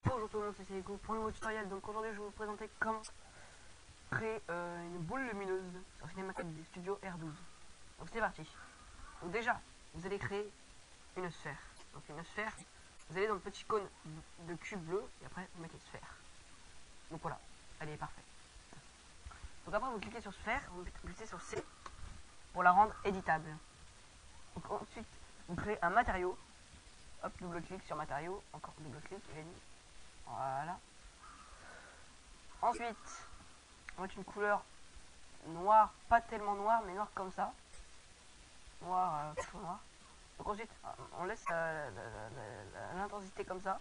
Bonjour tout le monde, c'est Seiko pour un nouveau tutoriel. Donc aujourd'hui je vais vous présenter comment créer une boule lumineuse sur Cinema 4D Studio R12. Donc c'est parti. Donc déjà, vous allez créer une sphère. Donc une sphère, vous allez dans le petit cône de cube bleu et après vous mettez sphère. Donc voilà, elle est parfaite. Donc après vous cliquez sur sphère, vous cliquez sur C pour la rendre éditable. Donc ensuite vous créez un matériau. Hop, double clic sur matériau, encore double clic, j'ai dit. Voilà. Ensuite, on va mettre une couleur noire, pas tellement noire, mais noire comme ça. Noir, plutôt noir. Donc ensuite, on laisse l'intensité comme ça.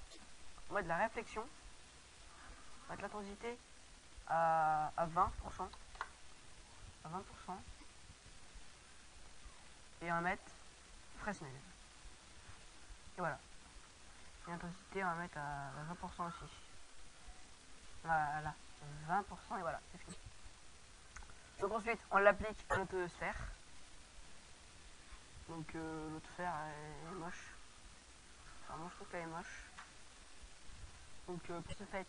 On va mettre de la réflexion. On va mettre l'intensité à 20%. À 20%. Et on va mettre Fresnel. Et voilà. Et l'intensité, on va mettre à 20% aussi. Voilà, 20% et voilà, c'est fini. Donc ensuite, on l'applique à notre sphère. Donc l'autre sphère est moche. Enfin, moi je trouve qu'elle est moche. Donc pour ce fait,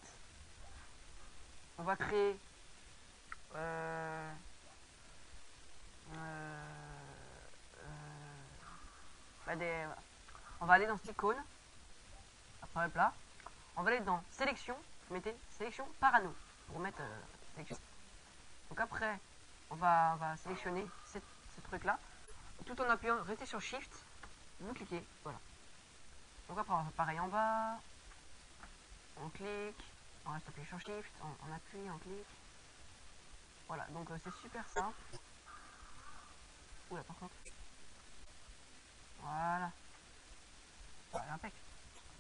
on va créer on va aller dans cet icône. Après le plat, on va aller dans sélection. Vous mettez sélection par anneau pour mettre sélection. Donc après, on va sélectionner ce truc là tout en appuyant, restez sur Shift, vous cliquez, voilà. Donc après on va faire pareil en bas, on clique, on reste appuyé sur Shift, on appuie, on clique. Voilà, donc c'est super simple. Oula, par contre. Voilà. Voilà, impec.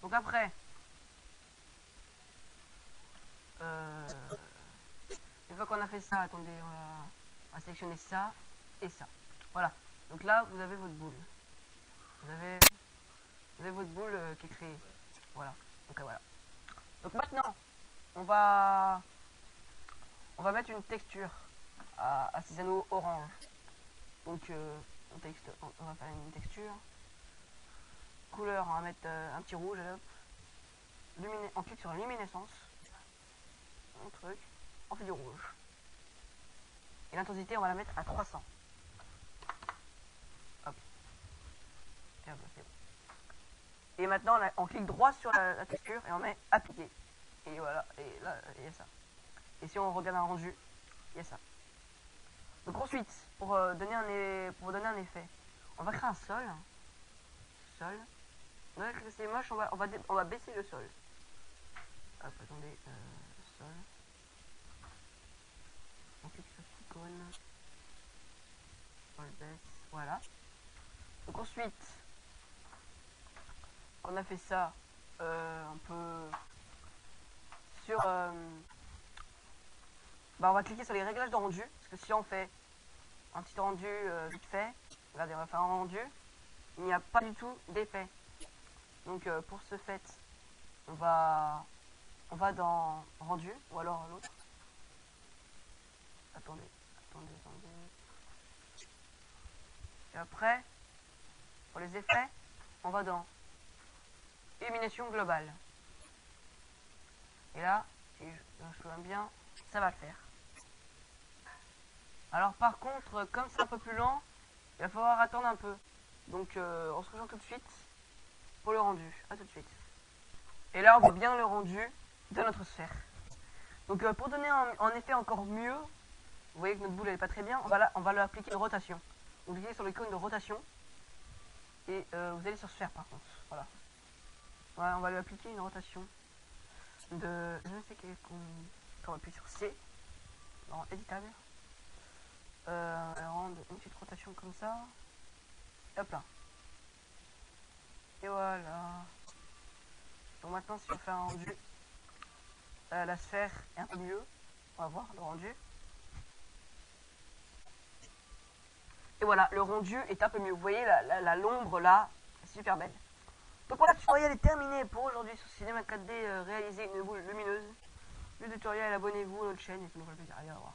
Donc après, une fois qu'on a fait ça, attendez, on va sélectionner ça et ça. Voilà. Donc là, vous avez votre boule. Vous avez votre boule qui est créée. Voilà. Donc voilà. Donc maintenant, on va mettre une texture à ces anneaux orange. Donc on va faire une texture. Couleur, on va mettre un petit rouge. On clique sur luminescence. Un truc. On fait du rouge. Et l'intensité, on va la mettre à 300. Hop. Et hop, c'est bon. Et maintenant, on clique droit sur la texture et on met appliquer. Et voilà. Et là, il y a ça. Et si on regarde un rendu, il y a ça. Donc ensuite, pour donner un effet, on va créer un sol. Sol. Donc c'est moche, on va baisser le sol. Hop, attendez, sol. On clique sur cette icône. On le baisse, voilà. Donc ensuite, on a fait ça, un peu sur... on va cliquer sur les réglages de rendu, parce que si on fait un petit rendu vite fait, regardez, on va faire un rendu, il n'y a pas du tout d'effet. Donc pour ce fait, on va dans rendu, ou alors l'autre. Attendez. Et après, pour les effets, on va dans illumination globale. Et là, si je me souviens bien, ça va le faire. Alors par contre, comme c'est un peu plus lent, il va falloir attendre un peu. Donc on se rejoint tout de suite pour le rendu. A tout de suite. Et là on voit bien le rendu de notre sphère. Donc pour donner un effet encore mieux, vous voyez que notre boule elle est pas très bien, on va lui appliquer une rotation. Vous cliquez sur l'icône de rotation et vous allez sur sphère par contre. Voilà. Voilà, on va lui appliquer une rotation de... Je sais qu'on va appuyer sur C. Non, éditable. Rendre une petite rotation comme ça. Hop là. Et voilà. Donc maintenant si on fait un rendu, la sphère est un peu mieux. On va voir le rendu. Et voilà, le rendu est un peu mieux. Vous voyez l'ombre là, c'est super belle. Donc voilà, le tutoriel est terminé pour aujourd'hui sur Cinema 4D réaliser une boule lumineuse. Le tutoriel, abonnez-vous à notre chaîne et ça nous fait plaisir. Allez, au revoir.